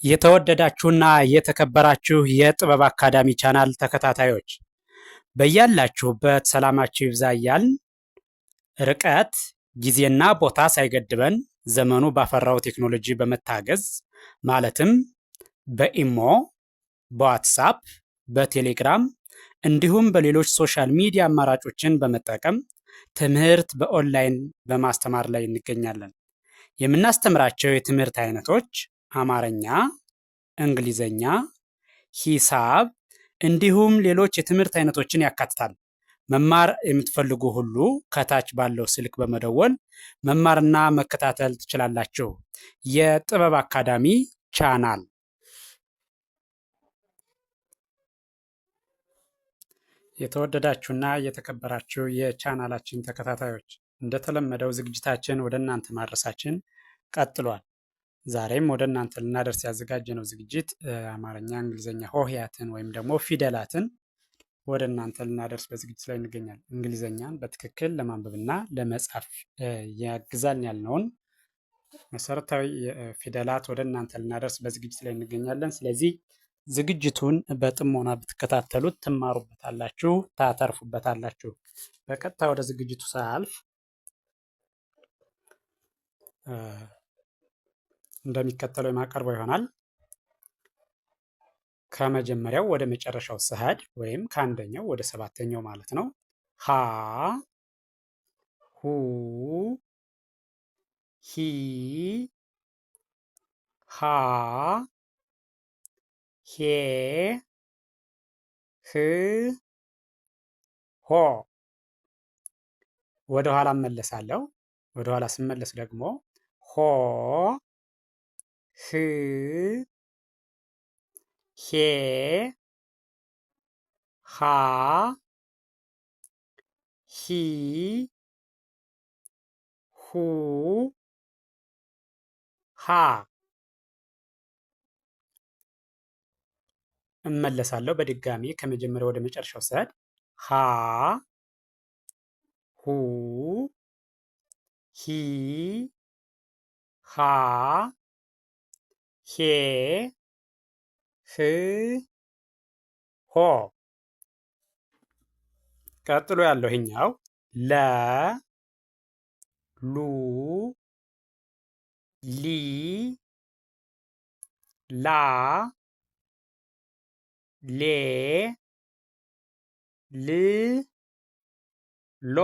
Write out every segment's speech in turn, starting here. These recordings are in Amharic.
የተወደዳችሁና የተከበራችሁ የጥበብ አካዳሚ ቻናል ተከታታዮች በያላችሁበት ሰላማችሁ ይብዛ እያልን ርቀት ጊዜና ቦታ ሳይገድበን ዘመኑ ባፈራው ቴክኖሎጂ በመታገዝ ማለትም በኢሞ፣ በዋትሳፕ፣ በቴሌግራም እንዲሁም በሌሎች ሶሻል ሚዲያ አማራጮችን በመጠቀም ትምህርት በኦንላይን በማስተማር ላይ እንገኛለን። የምናስተምራቸው የትምህርት አይነቶች አማርኛ፣ እንግሊዘኛ፣ ሂሳብ እንዲሁም ሌሎች የትምህርት አይነቶችን ያካትታል። መማር የምትፈልጉ ሁሉ ከታች ባለው ስልክ በመደወል መማርና መከታተል ትችላላችሁ። የጥበብ አካዳሚ ቻናል የተወደዳችሁና የተከበራችሁ የቻናላችን ተከታታዮች እንደተለመደው ዝግጅታችን ወደ እናንተ ማድረሳችን ቀጥሏል። ዛሬም ወደ እናንተ ልናደርስ ያዘጋጀነው ዝግጅት አማርኛ፣ እንግሊዘኛ ሆሄያትን ወይም ደግሞ ፊደላትን ወደ እናንተ ልናደርስ በዝግጅት ላይ እንገኛለን። እንግሊዘኛን በትክክል ለማንበብና ለመጻፍ ያግዛል ያልነውን መሰረታዊ ፊደላት ወደ እናንተ ልናደርስ በዝግጅት ላይ እንገኛለን። ስለዚህ ዝግጅቱን በጥሞና ብትከታተሉት ትማሩበታላችሁ፣ ታተርፉበታላችሁ። በቀጥታ ወደ ዝግጅቱ ሳያልፍ እንደሚከተለው የማቀርበው ይሆናል። ከመጀመሪያው ወደ መጨረሻው ስሄድ ወይም ከአንደኛው ወደ ሰባተኛው ማለት ነው። ሀ፣ ሁ፣ ሂ፣ ሃ፣ ሄ፣ ህ፣ ሆ። ወደ ኋላ እመለሳለሁ። ወደ ኋላ ስመለስ ደግሞ ሆ፣ ህ፣ ሄ፣ ሃ፣ ሂ፣ ሁ፣ ሃ። እመለሳለሁ በድጋሚ ከመጀመሪያ ወደ መጨረሻው ስሄድ ሀ፣ ሁ፣ ሂ፣ ሃ፣ ሄ፣ ህ፣ ሆ። ቀጥሎ ያለው ይሄኛው ለ፣ ሉ፣ ሊ፣ ላ፣ ሌ፣ ል፣ ሎ።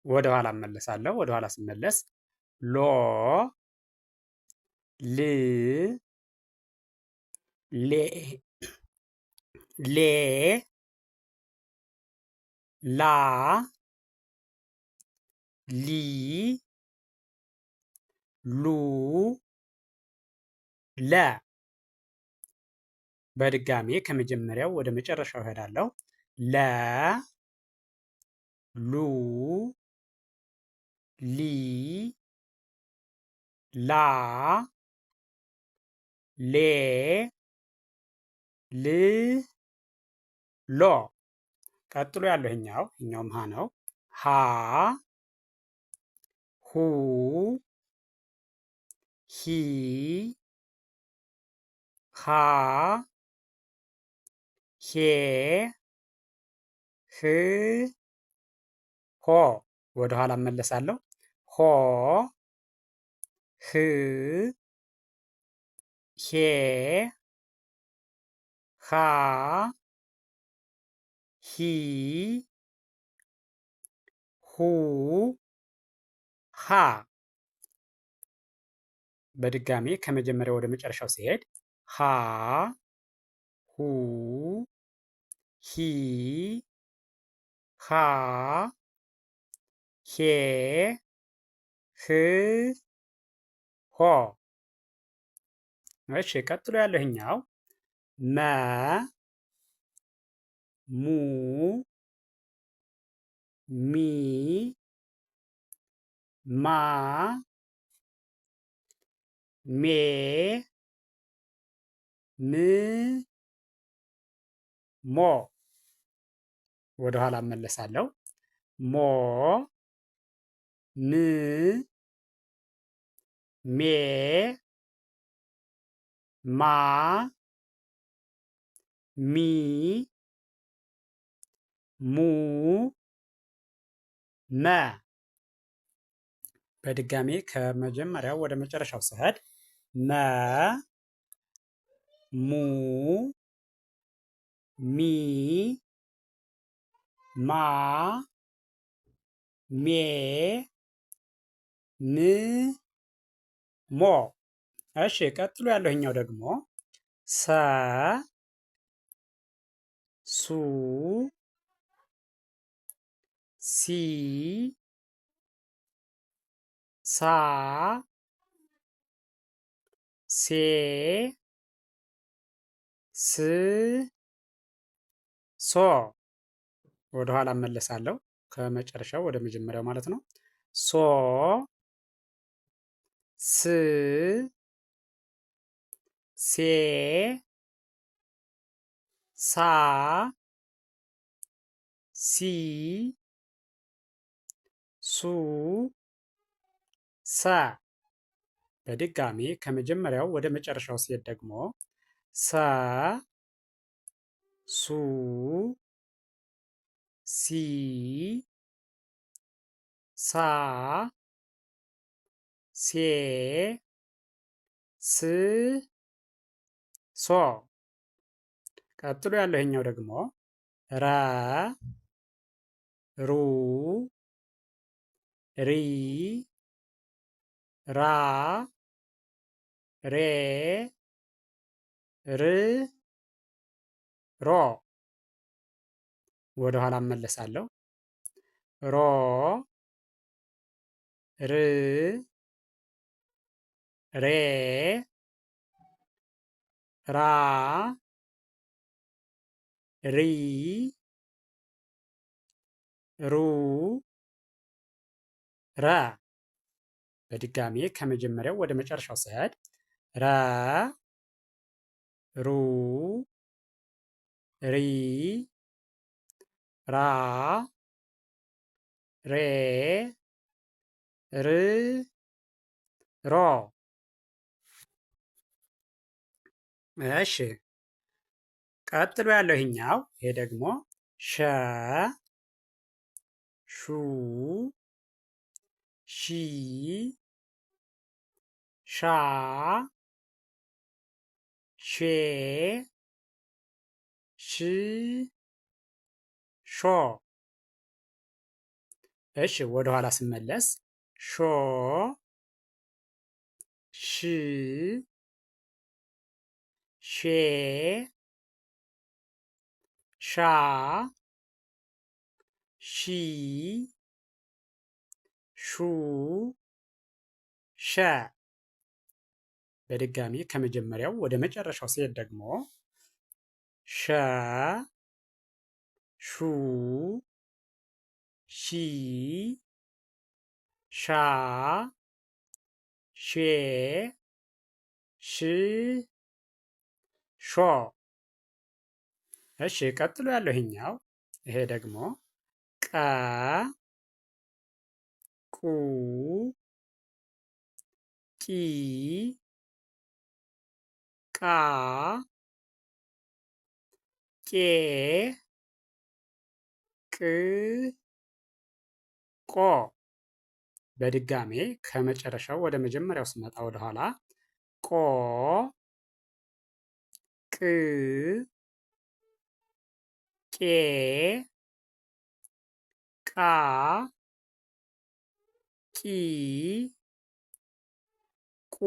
ወደ ኋላ እመለሳለሁ። ወደ ኋላ ስመለስ ሎ፣ ል፣ ሌ፣ ላ፣ ሊ፣ ሉ፣ ለ። በድጋሜ ከመጀመሪያው ወደ መጨረሻው እሄዳለሁ። ለ፣ ሉ፣ ሊ፣ ላ፣ ሌ፣ ል፣ ሎ። ቀጥሎ ያለው ይሄኛውም ሀ ነው። ሀ፣ ሁ፣ ሂ፣ ሃ፣ ሄ፣ ህ፣ ሆ። ወደ ኋላ እመለሳለሁ። ሆ፣ ህ፣ ሄ፣ ሃ፣ ሂ፣ ሁ፣ ሃ። በድጋሚ ከመጀመሪያው ወደ መጨረሻው ሲሄድ ሀ፣ ሁ፣ ሂ፣ ሃ፣ ሄ፣ ህ፣ ሆ። እሺ፣ ቀጥሎ ያለው ይሄኛው መ፣ ሙ፣ ሚ፣ ማ፣ ሜ፣ ም፣ ሞ። ወደ ኋላ እመለሳለሁ። ሞ፣ ም፣ ሜ፣ ማ ሚ ሙ መ። በድጋሜ ከመጀመሪያው ወደ መጨረሻው ስሄድ መ ሙ ሚ ማ ሜ ም ሞ። እሺ ቀጥሎ ያለው ይሄኛው ደግሞ ሰ ሱ ሲ ሳ ሴ ስ ሶ። ወደ ኋላ እመለሳለሁ ከመጨረሻው ወደ መጀመሪያው ማለት ነው። ሶ ስ ሴ ሳ ሲ ሱ ሰ። በድጋሚ ከመጀመሪያው ወደ መጨረሻው ሲሄድ ደግሞ ሰ ሱ ሲ ሳ ሴ ስ ሶ። ቀጥሎ ያለው ይሄኛው ደግሞ ረ ሩ ሪ ራ ሬ ር ሮ። ወደ ኋላ እመለሳለሁ። ሮ ር ሬ ራ ሪ ሩ ረ። በድጋሜ ከመጀመሪያው ወደ መጨረሻው ስሄድ ረ ሩ ሪ ራ ሬ ር ሮ። እሺ ቀጥሎ ያለው ይሄኛው ይሄ ደግሞ ሸ ሹ ሺ ሻ ሼ ሽ ሾ። እሺ ወደ ኋላ ስመለስ ሾ ሽ ሼ ሻ ሺ ሹ ሸ። በድጋሚ ከመጀመሪያው ወደ መጨረሻው ሲሄድ ደግሞ ሸ ሹ ሺ ሻ ሼ ሽ ሾ። እሺ ቀጥሎ ያለው ይሄኛው ይሄ ደግሞ ቀ ቁ ቂ ቃ ቄ ቅ ቆ። በድጋሜ ከመጨረሻው ወደ መጀመሪያው ስመጣ ወደ ኋላ ቆ ቅ ቄ ቃ ቂ ቁ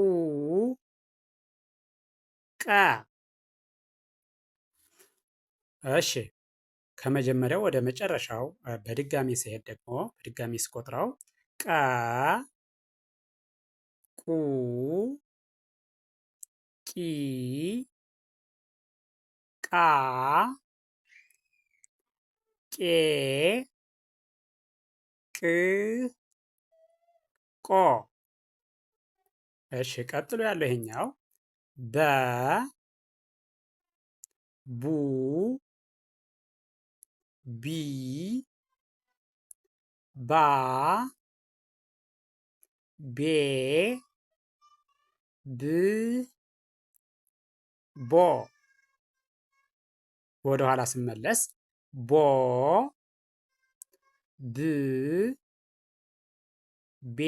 ቀ። እሺ ከመጀመሪያው ወደ መጨረሻው በድጋሚ ሲሄድ ደግሞ በድጋሚ ስቆጥረው ቀ ቁ ቂ ቃ ቄ ቅ ቆ። እሺ ቀጥሎ ያለው ይሄኛው በ ቡ ቢ ባ ቤ ብ ቦ ወደ ኋላ ስመለስ ቦ ብ ቤ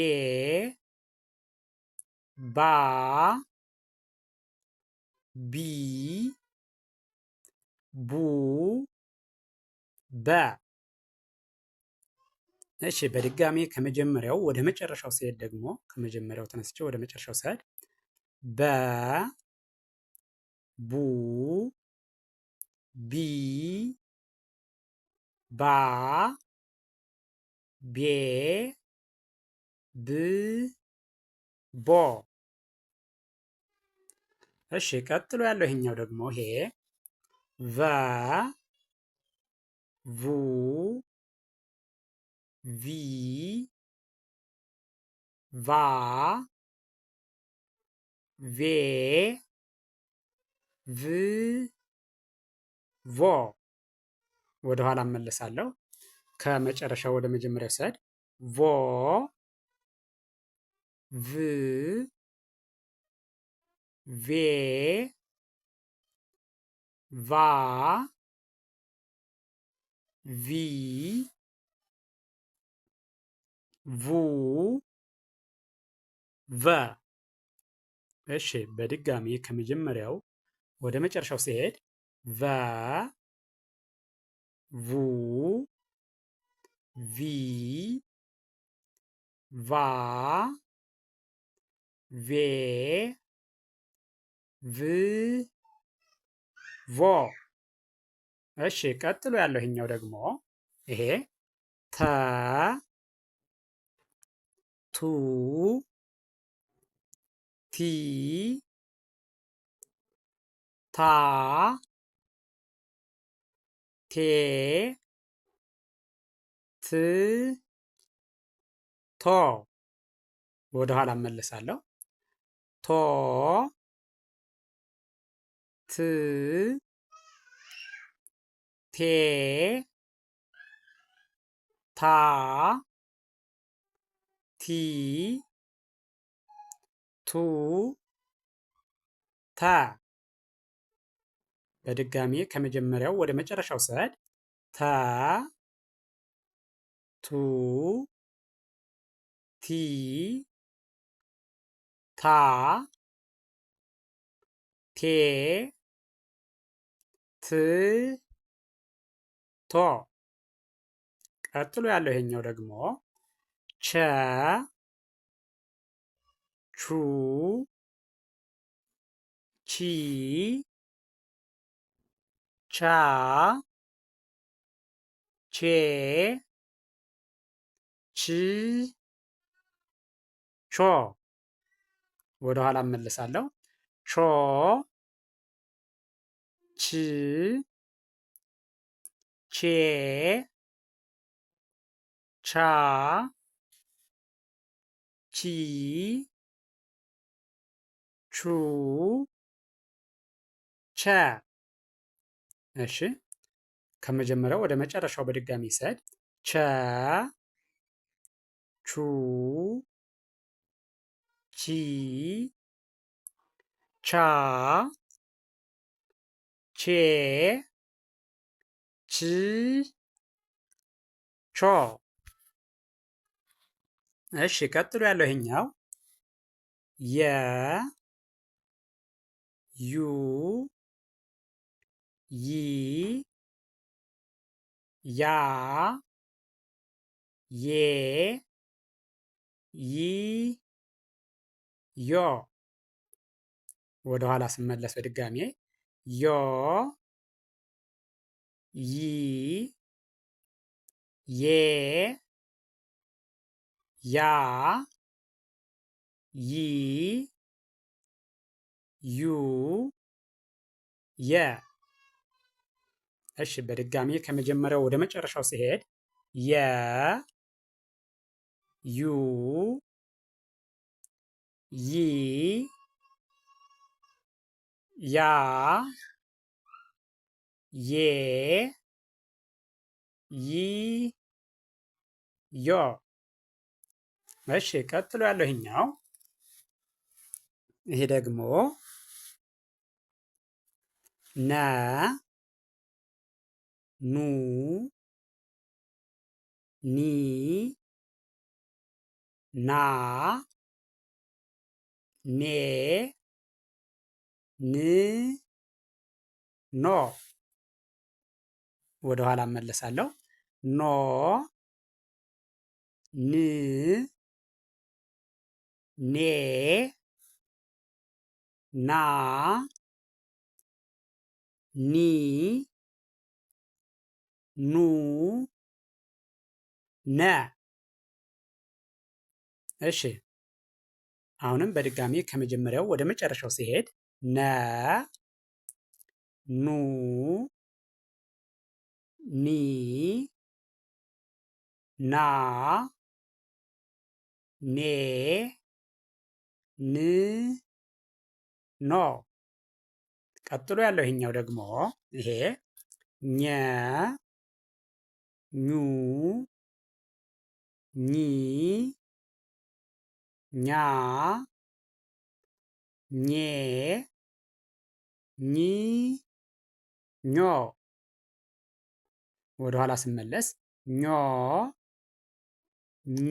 ባ ቢ ቡ በ። እሺ በድጋሚ ከመጀመሪያው ወደ መጨረሻው ሲሄድ ደግሞ ከመጀመሪያው ተነስቼ ወደ መጨረሻው ሲሄድ በ ቡ ቢ ባ ቤ ብ ቦ። እሺ ቀጥሎ ያለው ይሄኛው ደግሞ ይሄ ቨ ቡ ቪ ቫ ቬ ቭ ቮ። ወደ ኋላ እመለሳለሁ። ከመጨረሻው ወደ መጀመሪያው ስሄድ ቮ ቭ ቬ ቫ ቪ ቡ ቨ። እሺ በድጋሚ ከመጀመሪያው ወደ መጨረሻው ሲሄድ ቨ ቡ ቪ ቫ ቬ ቭ ቮ። እሺ ቀጥሎ ያለው ይሄኛው ደግሞ ይሄ ተ ቱ ቲ ታ ቴ ት ቶ። ወደ ኋላ እመለሳለሁ። ቶ ት ቴ ታ ቲ ቱ ተ። በድጋሚ ከመጀመሪያው ወደ መጨረሻው ስሄድ ተ ቱ ቲ ታ ቴ ት ቶ። ቀጥሎ ያለው ይሄኛው ደግሞ ቸ ቹ ቺ ቻ ቼ ች ቾ። ወደ ኋላ እመለሳለሁ። ቾ ች ቼ ቻ ቺ ቹ ቸ። እሺ ከመጀመሪያው ወደ መጨረሻው በድጋሚ ስሄድ ቸ ቹ ቺ ቻ ቼ ች ቾ። እሺ ቀጥሎ ያለው ይሄኛው የ ዩ ይ ያ ዬ ይ ዮ። ወደ ኋላ ስመለስ በድጋሜ ዮ ይ ዬ ያ ይ ዩ የ። እሺ በድጋሚ ከመጀመሪያው ወደ መጨረሻው ሲሄድ የ ዩ ይ ያ ዬ ይ ዮ። እሺ ቀጥሎ ያለው ይሄኛው ይሄ ደግሞ ነ ኑ ኒ ና ኔ ን ኖ። ወደ ኋላ እመለሳለሁ። ኖ ን ኔ ና ኒ ኑ ነ። እሺ አሁንም በድጋሚ ከመጀመሪያው ወደ መጨረሻው ሲሄድ ነ ኑ ኒ ና ኔ ን ኖ። ቀጥሎ ያለው ይሄኛው ደግሞ ይሄ ኘ ኙ ኚ ኛ ኜ ኚ ኞ። ወደ ኋላ ስመለስ ኞ ኚ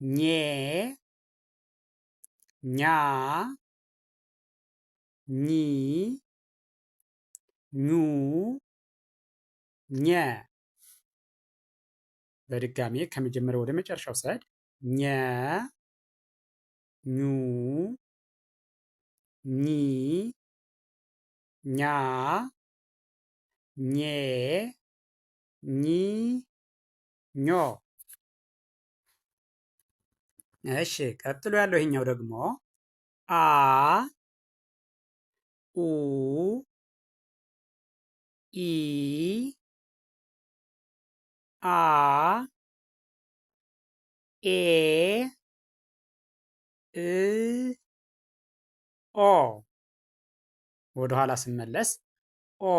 ኜ ኛ ኚ ኙ ኘ። በድጋሚ ከመጀመሪያው ወደ መጨረሻው ስሄድ ኘ ኙ ኚ ኛ ኜ ኚ ኞ። እሺ ቀጥሎ ያለው ይሄኛው ደግሞ አ ኡ ኢ አ ኤ እ ኦ። ወደ ኋላ ስመለስ ኦ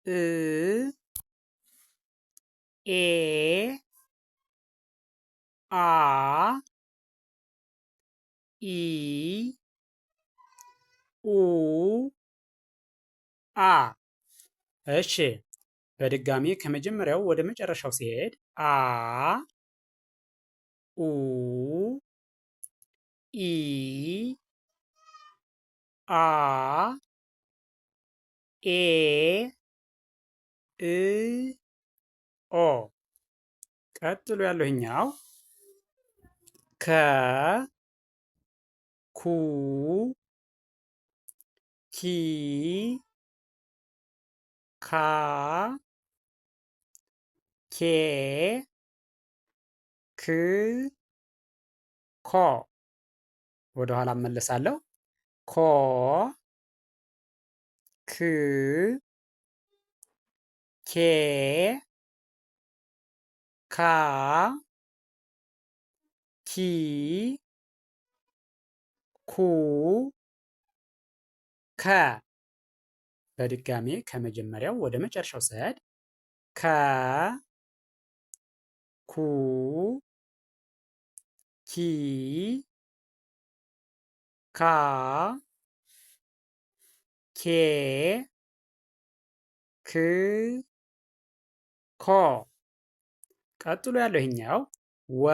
እ ኤ አ ኢ ኡ አ። እሺ በድጋሚ ከመጀመሪያው ወደ መጨረሻው ሲሄድ አ ኡ ኢ አ ኤ እ ኦ። ቀጥሎ ያለው ይሄኛው ከ ኩ ኪ ካ ኬ ክ ኮ። ወደ ኋላ እመለሳለሁ። ኮ ክ ኬ ካ ኪ ኩ ከ። በድጋሚ ከመጀመሪያው ወደ መጨረሻው ስሄድ ከ ኩ ኪ ካ ኬ ክ ኮ። ቀጥሎ ያለው ይሄኛው ወ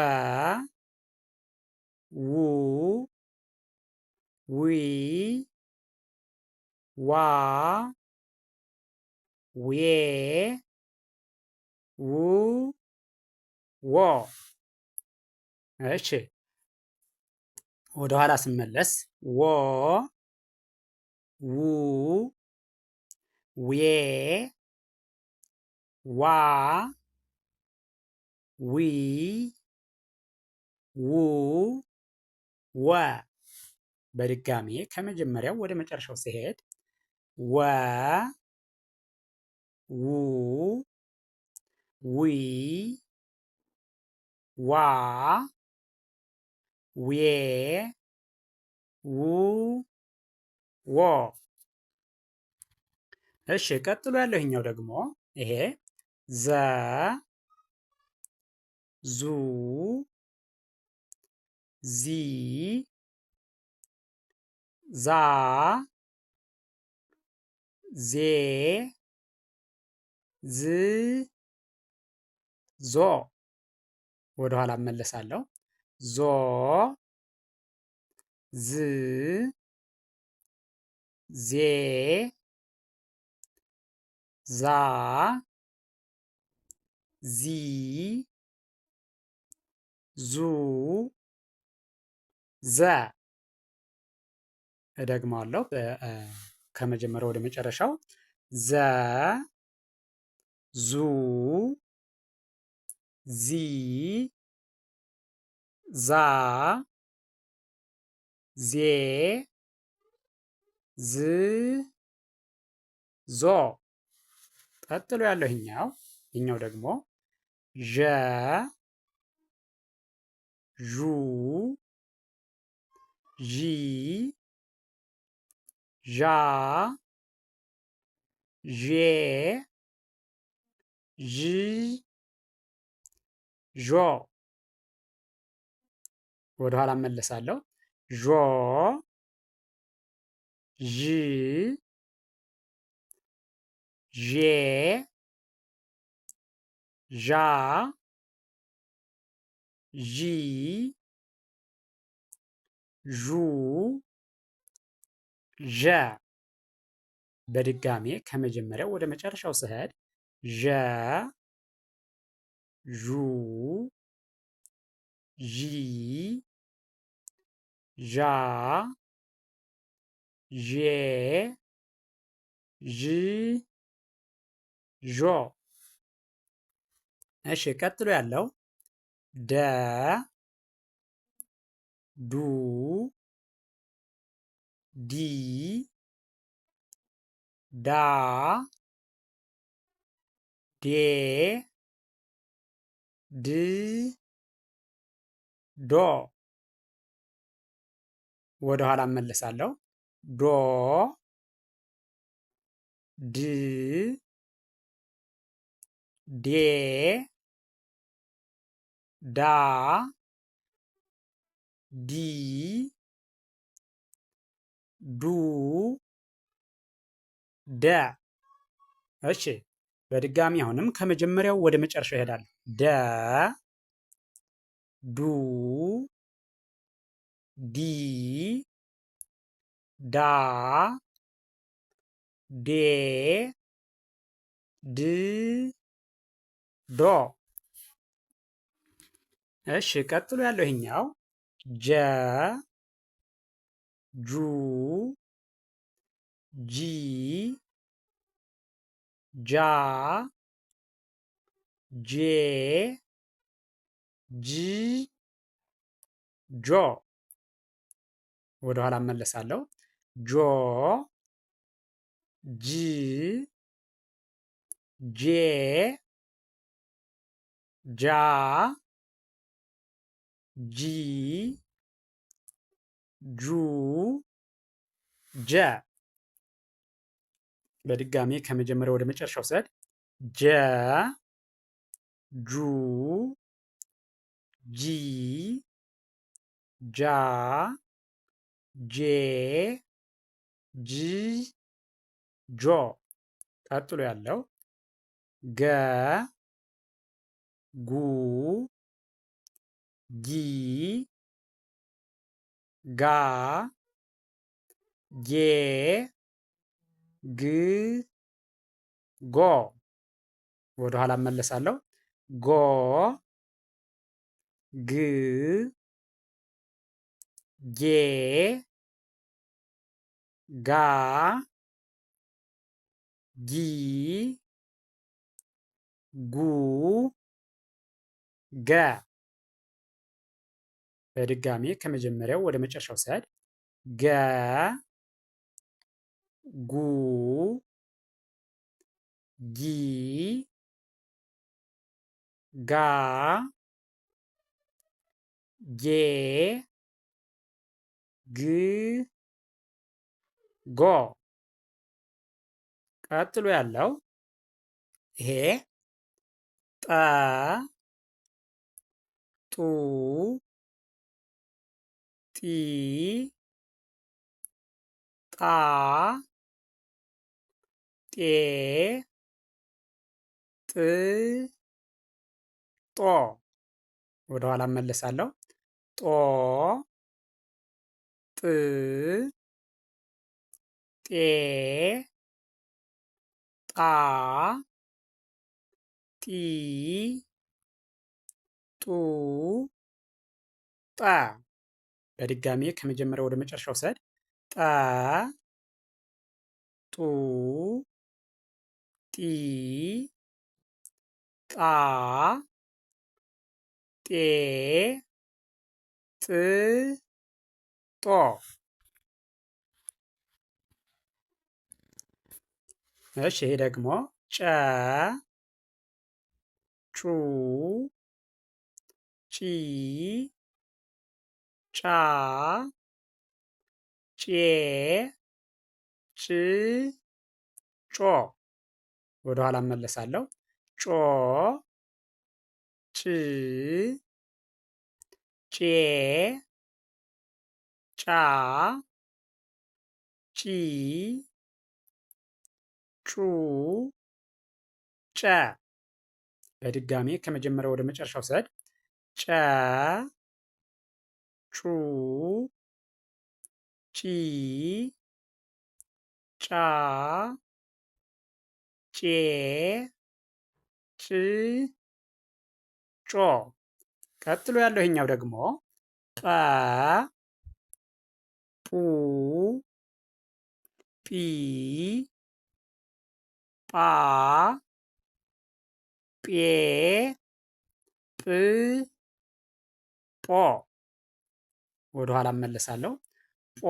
ው ዊ ዋ ዌ ው ዎ። እሺ ወደ ኋላ ስመለስ ወ ው ዌ ዋ ዊ ው ወ። በድጋሚ ከመጀመሪያው ወደ መጨረሻው ሲሄድ ወ ው ዊ ዋ ዌ ው ዎ። እሺ ቀጥሎ ያለው ይሄኛው ደግሞ ይሄ ዘ ዙ ዚ ዛ ዜ ዝ ዞ ወደ ኋላ እመለሳለሁ። ዞ ዝ ዜ ዛ ዚ ዙ ዘ እደግመዋለሁ ከመጀመሪያው ወደ መጨረሻው ዘ ዙ ዚ ዛ ዜ ዝ ዞ። ቀጥሎ ያለው ይሄኛው ደግሞ ዠ ዡ ዢ ዣ ዤ ዥ ዦ ወደ ኋላ እመለሳለሁ። ዦ ዥ ዤ ዣ ዢ ዡ ዠ። በድጋሜ ከመጀመሪያው ወደ መጨረሻው ስሄድ ዠ ዡ ዢ ዣ ዤ ዥ ዦ። እሺ ቀጥሎ ያለው ደ ዱ ዲ ዳ ዴ ድ ዶ ወደ ኋላ እመለሳለሁ። ዶ ድ ዴ ዳ ዲ ዱ ደ። እሺ በድጋሚ አሁንም ከመጀመሪያው ወደ መጨረሻው ይሄዳል። ደ ዱ ዲ ዳ ዴ ድ ዶ። እሺ ቀጥሎ ያለው ይሄኛው ጀ ጁ ጂ ጃ ጄ ጂ ጆ ወደ ኋላ እመለሳለሁ። ጆ ጂ ጄ ጃ ጂ ጁ ጀ። በድጋሚ ከመጀመሪያው ወደ መጨረሻው ስሄድ ጀ ጁ ጂ ጃ ጄ ጂ ጆ። ቀጥሎ ያለው ገ ጉ ጊ ጋ ጌ ግ ጎ ወደ ኋላ እመለሳለሁ። ጎ ግ ጌ ጋ ጊ ጉ ገ። በድጋሚ ከመጀመሪያው ወደ መጨረሻው ስሄድ ገ ጉ ጊ ጋ ጌ ግ ጎ። ቀጥሎ ያለው ይሄ ጠ ጡ ጢ ጤ ጥ ጦ። ወደ ኋላ እመለሳለሁ። ጦ ጥ ጤ ጣ ጢ ጡ ጠ። በድጋሚ ከመጀመሪያው ወደ መጨረሻው ስሄድ ጠ ጡ ጢ ጣ ጤ ጥ ጦ። እሺ ይሄ ደግሞ ጨ ጩ ጪ ጫ ጬ ጭ ጮ። ወደ ኋላ እመለሳለሁ። ጮ ጭ ጬ ጫ ጪ ጩ ጨ። በድጋሚ ከመጀመሪያው ወደ መጨረሻው ስሄድ ጨ ጩ ጪ ጫ ጬ ጭ ጮ። ቀጥሎ ያለው ይሄኛው ደግሞ ጰ ጱ ጲ ጳ ጴ ጵ ጶ። ወደ ኋላ እመለሳለሁ። ጶ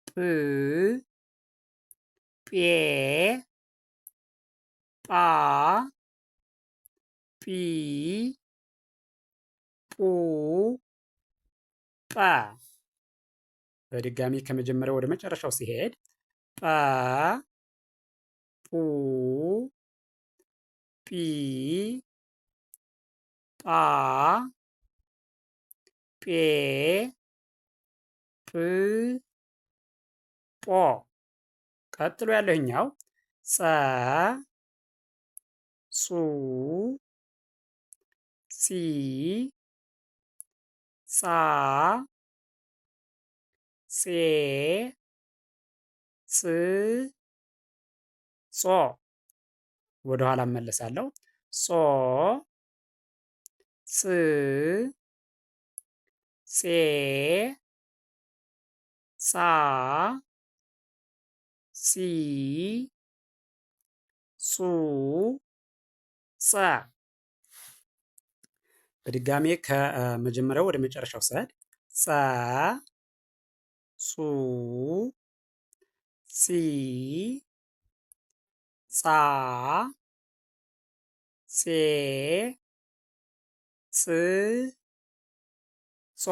ጵ ጴ ጳ ጲ ጱ ጰ። በድጋሚ ከመጀመሪያው ወደ መጨረሻው ሲሄድ ጰ ጱ ጲ ጳ ጴ ጵ ጶ። ቀጥሎ ያለው ይኸኛው ጸ ጹ ጺ ጻ ጼ ጽ ጾ። ወደ ኋላ እመለሳለሁ። ጾ ጽ ጼ ጻ ጺ ጹ ጸ። በድጋሜ ከመጀመሪያው ወደ መጨረሻው ስሄድ ጸ ጹ ጺ ጻ ጼ ጽ ጾ።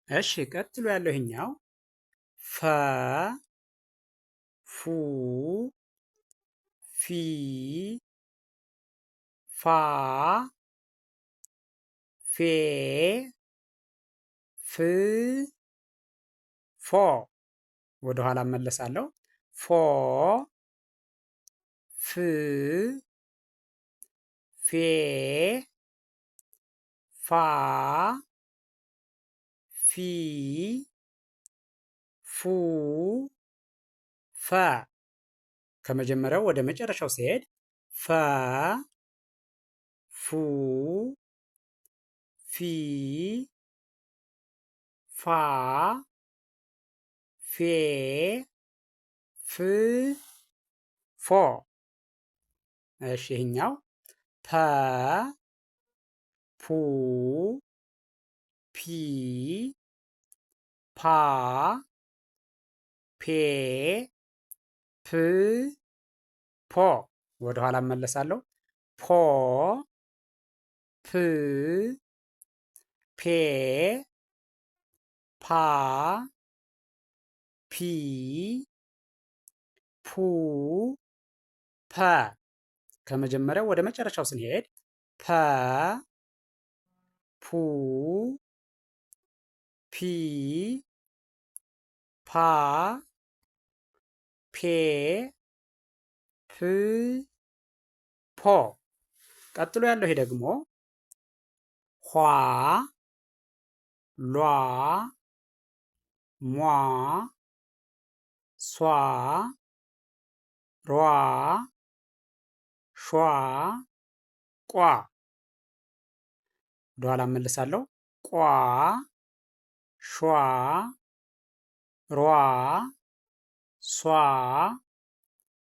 እሺ ቀጥሎ ያለው ይሄኛው ፈ ፉ ፊ ፋ ፌ ፍ ፎ። ወደ ኋላ እመለሳለሁ። ፎ ፍ ፌ ፋ ፊ ፉ ፈ። ከመጀመሪያው ወደ መጨረሻው ሲሄድ ፈ ፉ ፊ ፋ ፌ ፍ ፎ። እሺ ይሄኛው ፐ ፑ ፒ ፓ ፔ ፕ ፖ። ወደ ኋላ እመለሳለሁ። ፖ ፕ ፔ ፓ ፒ ፑ ፐ። ከመጀመሪያው ወደ መጨረሻው ስንሄድ ፐ ፑ ፒ ፓ ፔ ፕ ፖ። ቀጥሎ ያለው ይሄ ደግሞ ኋ ሏ ሟ ሷ ሯ ሿ ቋ። ወደኋላ እመልሳለሁ። ቋ ሿ ሯ ሷ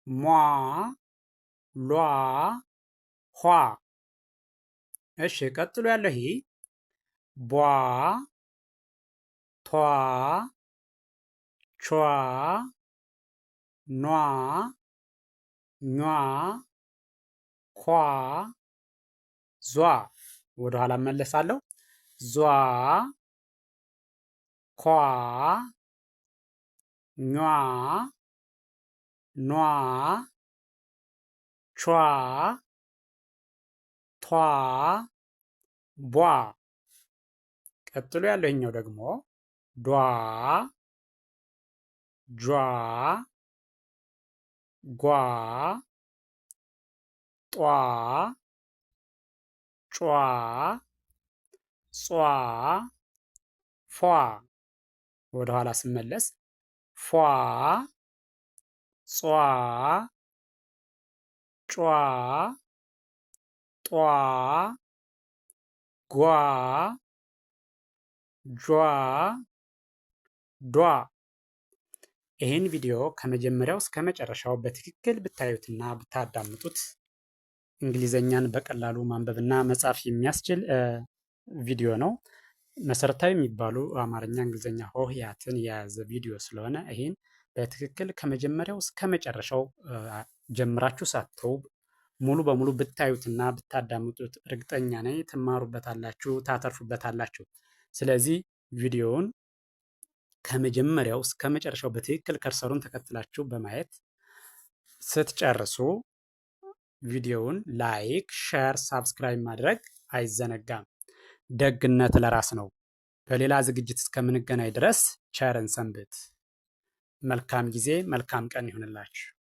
ሟ ሏ ኋ። እሺ ቀጥሎ ያለው ይሄ ቧ ቷ ቿ ኗ ኟ ኳ ዟ። ወደኋላ እመለሳለሁ። ዟ ኳ ኟ ኗ ቿ ቷ ቧ። ቀጥሎ ያለው ይሄኛው ደግሞ ዷ ጇ ጓ ጧ ጯ ጿ ፏ። ወደኋላ ስመለስ ፏ ጿ ጯ ጧ ጓ ጇ ዷ። ይህን ቪዲዮ ከመጀመሪያው እስከ መጨረሻው በትክክል ብታዩትና ብታዳምጡት እንግሊዘኛን በቀላሉ ማንበብና መጻፍ የሚያስችል ቪዲዮ ነው። መሰረታዊ የሚባሉ አማርኛ፣ እንግሊዘኛ ሆሄያትን የያዘ ቪዲዮ ስለሆነ ይህን በትክክል ከመጀመሪያው እስከ መጨረሻው ጀምራችሁ ሳትተው ሙሉ በሙሉ ብታዩትና ብታዳምጡት እርግጠኛ ነኝ ትማሩበታላችሁ፣ ታተርፉበታላችሁ። ስለዚህ ቪዲዮውን ከመጀመሪያው እስከ መጨረሻው በትክክል ከርሰሩን ተከትላችሁ በማየት ስትጨርሱ ቪዲዮውን ላይክ፣ ሼር፣ ሳብስክራይብ ማድረግ አይዘነጋም። ደግነት ለራስ ነው። በሌላ ዝግጅት እስከምንገናኝ ድረስ ቸርን ሰንብት። መልካም ጊዜ፣ መልካም ቀን ይሁንላችሁ።